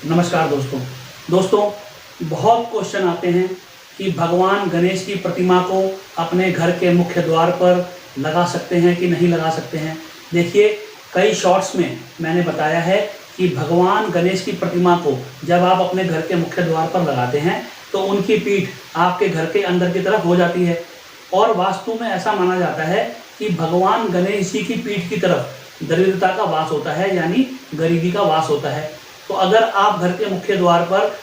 नमस्कार दोस्तों, बहुत क्वेश्चन आते हैं कि भगवान गणेश की प्रतिमा को अपने घर के मुख्य द्वार पर लगा सकते हैं कि नहीं लगा सकते हैं। देखिए, कई शॉर्ट्स में मैंने बताया है कि भगवान गणेश की प्रतिमा को जब आप अपने घर के मुख्य द्वार पर लगाते हैं तो उनकी पीठ आपके घर के अंदर की तरफ हो जाती है। और वास्तु में ऐसा माना जाता है कि भगवान गणेश जी की पीठ की तरफ दरिद्रता का वास होता है, यानी गरीबी का वास होता है। तो अगर आप घर के मुख्य द्वार पर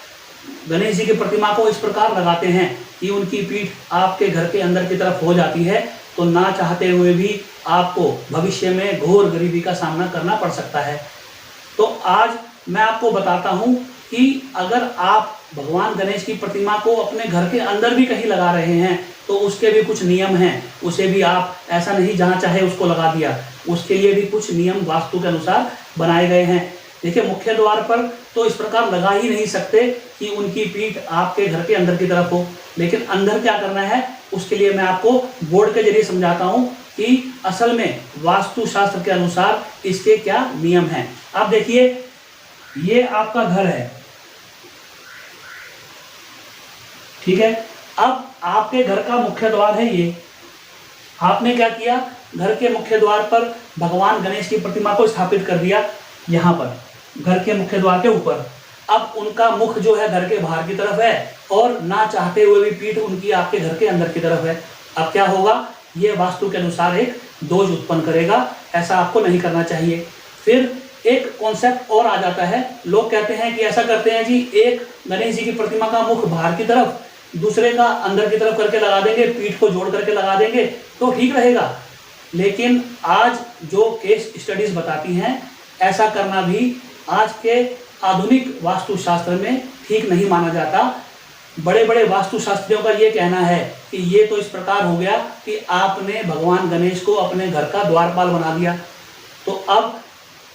गणेश जी की प्रतिमा को इस प्रकार लगाते हैं कि उनकी पीठ आपके घर के अंदर की तरफ हो जाती है, तो ना चाहते हुए भी आपको भविष्य में घोर गरीबी का सामना करना पड़ सकता है। तो आज मैं आपको बताता हूं कि अगर आप भगवान गणेश की प्रतिमा को अपने घर के अंदर भी कहीं लगा रहे हैं तो उसके भी कुछ नियम हैं। उसे भी आप ऐसा नहीं जहां चाहे उसको लगा दिया, उसके लिए भी कुछ नियम वास्तु के अनुसार बनाए गए हैं। देखिए, मुख्य द्वार पर तो इस प्रकार लगा ही नहीं सकते कि उनकी पीठ आपके घर के अंदर की तरफ हो, लेकिन अंदर क्या करना है उसके लिए मैं आपको बोर्ड के जरिए समझाता हूं कि असल में वास्तु शास्त्र के अनुसार इसके क्या नियम हैं। आप देखिए, ये आपका घर है, ठीक है। अब आपके घर का मुख्य द्वार है ये। आपने क्या किया, घर के मुख्य द्वार पर भगवान गणेश की प्रतिमा को स्थापित कर दिया, यहाँ पर घर के मुख्य द्वार के ऊपर। अब उनका मुख जो है घर के बाहर की तरफ है और ना चाहते हुए भी पीठ उनकी आपके घर के अंदर की तरफ है। अब क्या होगा, ये वास्तु के अनुसार एक दोष उत्पन्न करेगा। ऐसा आपको नहीं करना चाहिए। फिर एक कॉन्सेप्ट और आ जाता है। लोग कहते हैं कि ऐसा करते हैं जी, एक गणेश जी की प्रतिमा का मुख बाहर की तरफ, दूसरे का अंदर की तरफ करके लगा देंगे, पीठ को जोड़ करके लगा देंगे तो ठीक रहेगा। लेकिन आज जो केस स्टडीज बताती हैं, ऐसा करना भी आज के आधुनिक वास्तुशास्त्र में ठीक नहीं माना जाता। बड़े बड़े वास्तुशास्त्रियों का ये कहना है कि ये तो इस प्रकार हो गया कि आपने भगवान गणेश को अपने घर का द्वारपाल बना दिया। तो अब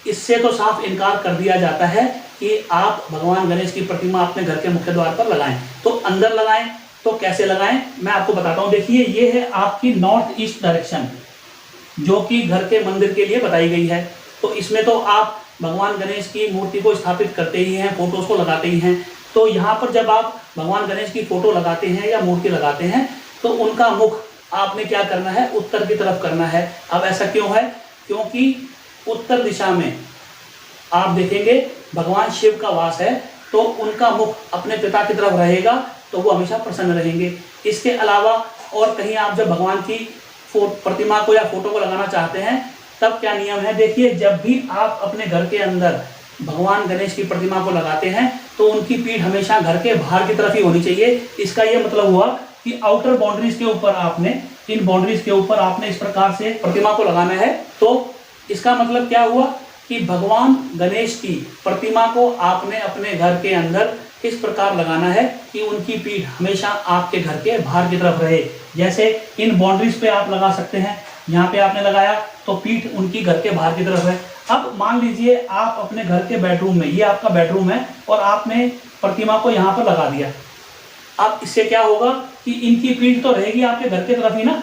इससे तो साफ इनकार कर दिया जाता है कि आप भगवान गणेश की प्रतिमा अपने घर के मुख्य द्वार पर लगाएं। तो अंदर लगाएं तो कैसे लगाएं, मैं आपको बताता हूं। देखिए, ये है आपकी नॉर्थ ईस्ट डायरेक्शन, जो कि घर के मंदिर के लिए बताई गई है। तो इसमें तो आप भगवान गणेश की मूर्ति को स्थापित करते ही हैं, फोटोज को लगाते ही हैं। तो यहाँ पर जब आप भगवान गणेश की फोटो लगाते हैं या मूर्ति लगाते हैं तो उनका मुख आपने क्या करना है, उत्तर की तरफ करना है। अब ऐसा क्यों है, क्योंकि उत्तर दिशा में आप देखेंगे भगवान शिव का वास है, तो उनका मुख अपने पिता की तरफ रहेगा तो वो हमेशा प्रसन्न रहेंगे। इसके अलावा और कहीं आप जब भगवान की प्रतिमा को या फोटो को लगाना चाहते हैं तब क्या नियम है, देखिए, जब भी आप अपने घर के अंदर भगवान गणेश की प्रतिमा को लगाते हैं तो उनकी पीठ हमेशा घर के बाहर की तरफ ही होनी चाहिए। इसका ये मतलब हुआ कि आउटर बाउंड्रीज के ऊपर आपने, इन बाउंड्रीज के ऊपर आपने इस प्रकार से प्रतिमा को लगाना है। तो इसका मतलब क्या हुआ कि भगवान गणेश की प्रतिमा को आपने अपने घर के अंदर इस प्रकार लगाना है कि उनकी पीठ हमेशा आपके घर के बाहर की तरफ रहे। जैसे इन बाउंड्रीज पे आप लगा सकते हैं, यहाँ पे आपने लगाया तो पीठ उनकी घर के बाहर की तरफ है। अब मान लीजिए आप अपने घर के बेडरूम में, ये आपका बेडरूम है, और आपने प्रतिमा को यहाँ पर लगा दिया। अब इससे क्या होगा कि इनकी पीठ तो रहेगी आपके घर की तरफ ही ना,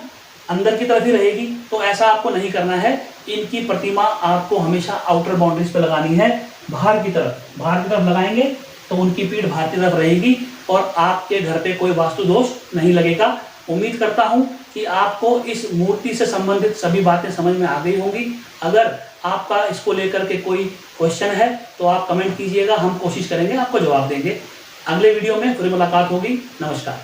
अंदर की तरफ ही रहेगी। तो ऐसा आपको नहीं करना है। इनकी प्रतिमा आपको हमेशा आउटर बाउंड्रीज पे लगानी है, बाहर की तरफ लगाएंगे तो उनकी पीठ बाहर की तरफ रहेगी और आपके घर पे कोई वास्तु दोष नहीं लगेगा। उम्मीद करता हूं कि आपको इस मूर्ति से संबंधित सभी बातें समझ में आ गई होंगी। अगर आपका इसको लेकर के कोई क्वेश्चन है तो आप कमेंट कीजिएगा, हम कोशिश करेंगे आपको जवाब देंगे। अगले वीडियो में फिर मुलाकात होगी। नमस्कार।